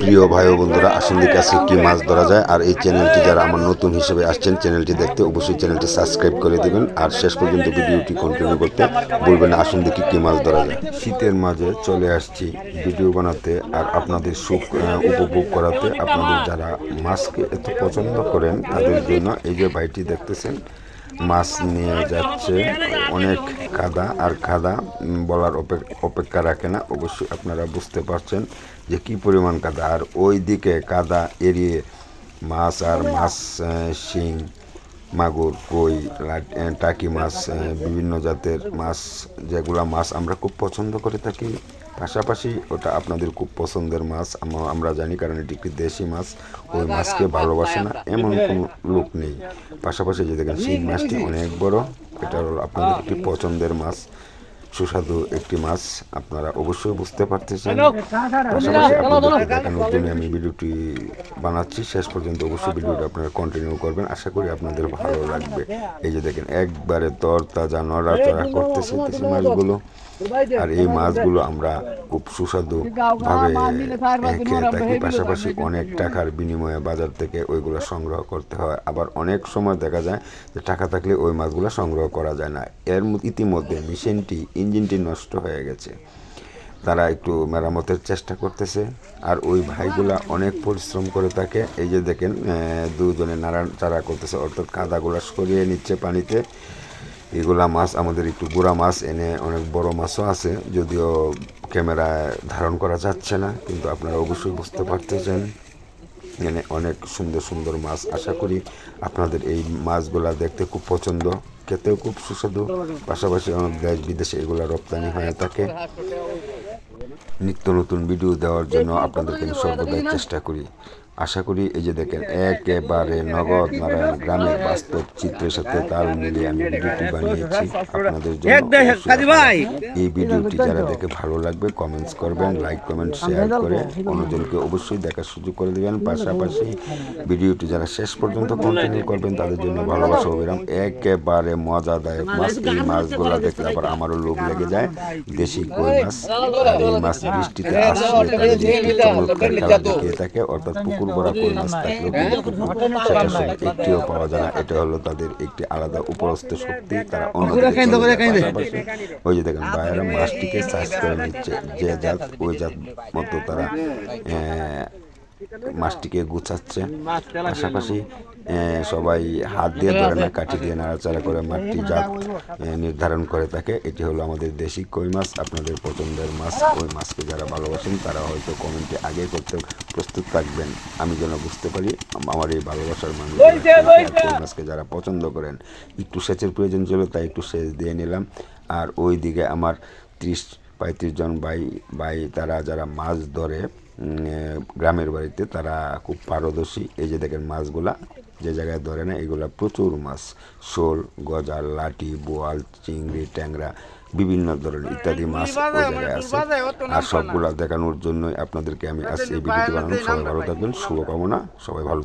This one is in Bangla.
প্রিয় ভাই ও বন্ধুরা, আসুন দেখে আজকে কি মাছ ধরা যায়। আর এই চ্যানেলটি যারা আমার নতুন হিসেবে আসছেন, চ্যানেলটি দেখতে অবশ্যই চ্যানেলটি সাবস্ক্রাইব করে দিবেন। আর শেষ পর্যন্ত ভিডিওটি কন্টিনিউ করতে বলবেন না। আসুন দেখি কি মাছ ধরা যায়। শীতের মাঝে চলে আসছি ভিডিও বানাতে আর আপনাদের সুখ উপভোগ করাতে। আপনাদের যারা মাছকে এত পছন্দ করেন তাদের জন্য এই যে ভাইটি দেখতেছেন মাছ নিয়ে যাচ্ছে। অনেক কাদা, আর কাদা বলার অপেক্ষা রাখে না। অবশ্যই আপনারা বুঝতে পারছেন যে কি পরিমাণ কাদা। আর ওই দিকে কাদা এড়িয়ে মাছ আর মাছ, শিং, মাগুর, কই, টাকি মাছ, বিভিন্ন জাতের মাছ, যেগুলা মাছ আমরা খুব পছন্দ করে থাকি। পাশাপাশি ওটা আপনাদের খুব পছন্দের মাছ আমরা জানি, কারণ এটি একটি দেশি মাছ। ওই মাছকে ভালোবাসে না এমন কোনো লোক নেই। পাশাপাশি যে দেখেন শিং মাছটি অনেক বড়, এটা হলো আপনাদের একটি পছন্দের মাছ, সুস্বাদু একটি মাছ। আপনারা অবশ্যই বুঝতে পারতেছেন। পাশাপাশি আপনাদেরকে দেখানোর জন্য আমি ভিডিওটি বানাচ্ছি। শেষ পর্যন্ত অবশ্যই ভিডিওটি আপনারা কন্টিনিউ করবেন, আশা করি আপনাদের ভালো লাগবে। এই যে দেখেন একবারে তরতাজা নড়াচড়া করতেছে দেশি মাছগুলো। আর এই মাছগুলো আমরা খুব সুস্বাদু ভাবে খেয়ে থাকি। পাশাপাশি অনেক টাকার বিনিময়ে বাজার থেকে ওইগুলো সংগ্রহ করতে হয়। আবার অনেক সময় দেখা যায় যে টাকা থাকলে ওই মাছগুলো সংগ্রহ করা যায় না। ইতিমধ্যে ইঞ্জিনটি নষ্ট হয়ে গেছে, তারা একটু মেরামতের চেষ্টা করতেছে। আর ওই ভাইগুলা অনেক পরিশ্রম করে থাকে। এই যে দেখেন দুজনে নাড়াচাড়া করতেছে, অর্থাৎ কাদাগুলা সরিয়ে নিচ্ছে পানিতে। এগুলা মাছ আমাদের একটু গুড়া মাছ, এনে অনেক বড় মাছও আছে, যদিও ক্যামেরায় ধারণ করা যাচ্ছে না, কিন্তু আপনারা অবশ্যই বুঝতে পারতেছেন এখানে অনেক সুন্দর সুন্দর মাছ। আশা করি আপনাদের এই মাছগুলা দেখতে খুব পছন্দ, খেতেও খুব সুস্বাদু। পাশাপাশি অনেক দেশ বিদেশে এগুলা রপ্তানি হয়ে থাকে। নিত্য নতুন ভিডিও দেওয়ার জন্য আপনাদেরকে আমি সর্বদাই চেষ্টা করি। আশা করি এই যে দেখেন একেবারে নগদ নারায়ণ গ্রামের বাস্তব চিত্রের সাথে তাল মিলিয়ে আমি ভিডিওটি বানিয়েছি আপনাদের জন্য। এই ভিডিওটি যারা দেখে ভালো লাগবে কমেন্টস করবেন, লাইক কমেন্ট শেয়ার করে অন্যজনকে অবশ্যই দেখার সুযোগ করে দেবেন। পাশাপাশি ভিডিওটি যারা শেষ পর্যন্ত কন্টিনিউ করবেন তাদের জন্য ভালোবাসা অবিরাম। একেবারে মজাদায়ক মাছ। এই মাছগুলো দেখলে আবার আমারও লোভ লেগে যায়। দেশি কই মাছ। আর এই মাছ বৃষ্টিতে আসলে তাদের একটি চমৎকার খেলা দেখিয়ে থাকে, অর্থাৎ পুকুর ভরা কই মাছ থাকলেও কিন্তু সেটার সঙ্গে একটিও পাওয়া যায় না। এটা হলো তাদের একটি আলাদা উপরস্থ শক্তি, তারা অন্যদিকে চলে যায়। পাশাপাশি ওই যে দেখেন ভাইয়েরা মাছটিকে সাইজ করে নিচ্ছে, যে জাত ওই জাত মতো তারা মাছটিকে গুছাচ্ছে। পাশাপাশি সবাই হাত দিয়ে ধরে না, কাঠি দিয়ে নাড়াচাড়া করে মাছটি জাত নির্ধারণ করে থাকে। এটি হলো আমাদের দেশি কই মাছ, আপনাদের পছন্দের মাছ। ওই মাছকে যারা ভালোবাসেন তারা হয়তো কমেন্টে আগে করতে প্রস্তুত থাকবেন, আমি যেন বুঝতে পারি আমার এই ভালোবাসার মানুষ। কই মাছকে যারা পছন্দ করেন, একটু সেচের প্রয়োজন ছিল তাই একটু সেচ দিয়ে নিলাম। আর ওই দিকে আমার 30-35 জন ভাই তারা যারা মাছ ধরে গ্রামের বাড়িতে, তারা খুব পারদর্শী। এই যে দেখেন মাছগুলা যে জায়গায় ধরে না, এগুলা প্রচুর মাছ, শোল, গজাল, লাটি, বোয়াল, চিংড়ি, ট্যাংরা, বিভিন্ন ধরনের ইত্যাদি মাছ ওই জায়গায় আছে। আর সবগুলা দেখানোর জন্যই আপনাদেরকে আমি আজকে এই ভিডিওটি বানালাম। সবাই ভালো থাকবেন, শুভকামনা, সবাই ভালো।